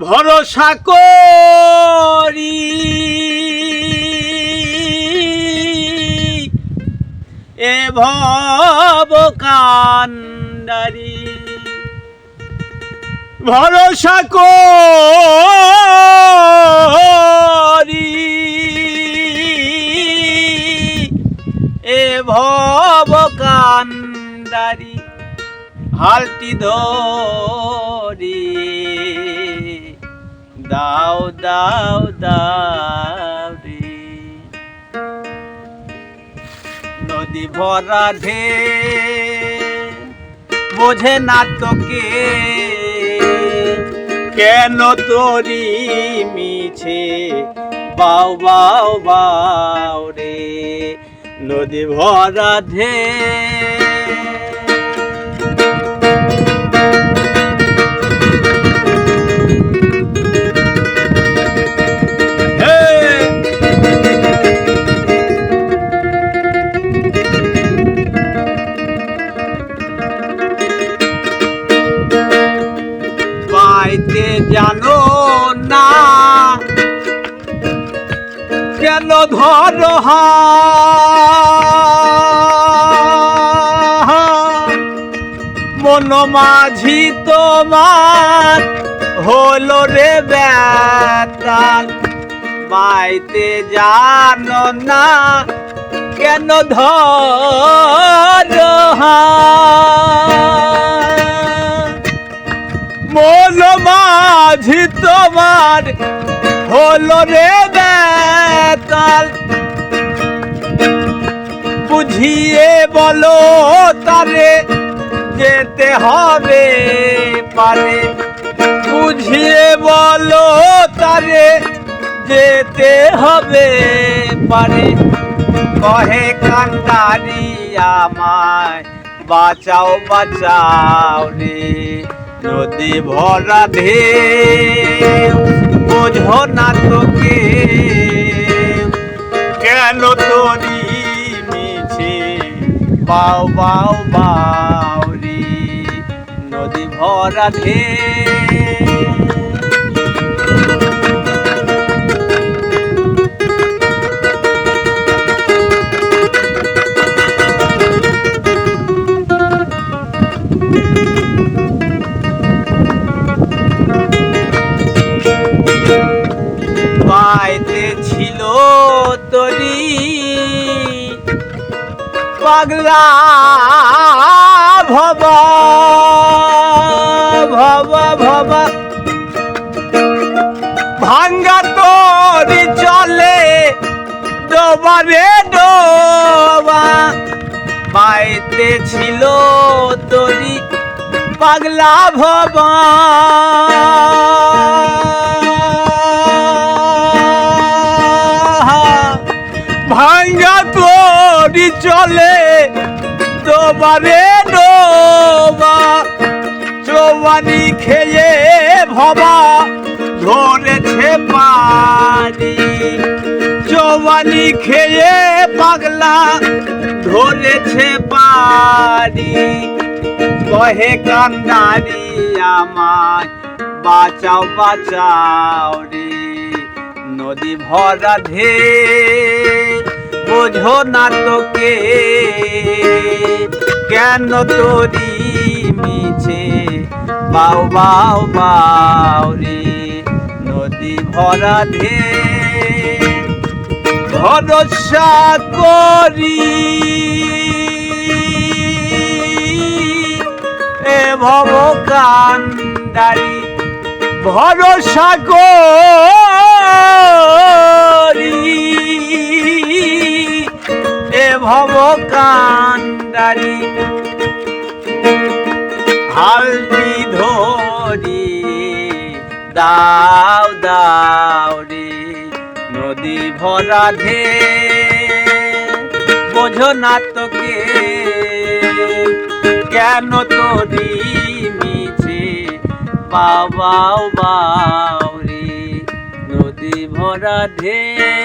ভরসা করি এ ভব কান্ডারি, ভরসা করি এ ভব কান্ডারি, হালটি ধরি দাও দাও দাও রে। নদী ভরা ঢেউ বোঝে না তোকে, কেন তোরি মিছে বাউ বাউ বাউ রে। নদী ভরা ঢেউ পাইতে জানো না কেন ধরো মন মাঝি তোমার হলো রে বেতাল। পাইতে জানো না কেন ধরো মন মাঝি তোমার হলো রে বেতাল। বুঝিয়ে বলো তারে যেতে হবে পারে, বুঝিয়ে বলো তারে যেতে হবে পারে। কহে কান্ডারি আমায় বাঁচাও বাঁচাও রে। নদী ভরা ঢেউ বোঝো না তোকে, কেন তোরি মিছে বাউ বাউ বাউ রে। নদী ভরা ঢেউ পাইতে ছিল তরি পাগলা ভবা ভবা ভবা, ভাঙ্গা তরি চলে ডোবা রে ডোবা। পাইতে ছিল তরি পাগলা ভবা, ভাঙ্গা তরি চলে ডোবারে ডোবা। চৌবানি খেয়ে ভবা ধরেছে পানি, চৌবানি খেয়ে পাগলা ধরেছে পানি। কহে কান্ডারি আমায় বাঁচাও বাঁচাও রে। নদী ভরা ঢেউ বোঝো না তোকে, কেন তোরি মিছে বাউ বাউ বাউ রে। নদী ভরা ঢেউ ভরসা করি এ ভব কান্ডারি, ভরসা করি এ ভব কান্ডারি, হালটি ধরি দাও দাও রে। নদী ভরা ঢেউ বোঝো না তোকে, কেন তোরি মিছে বাউ বাউ বাউ রে। নদী ভরা ঢেউ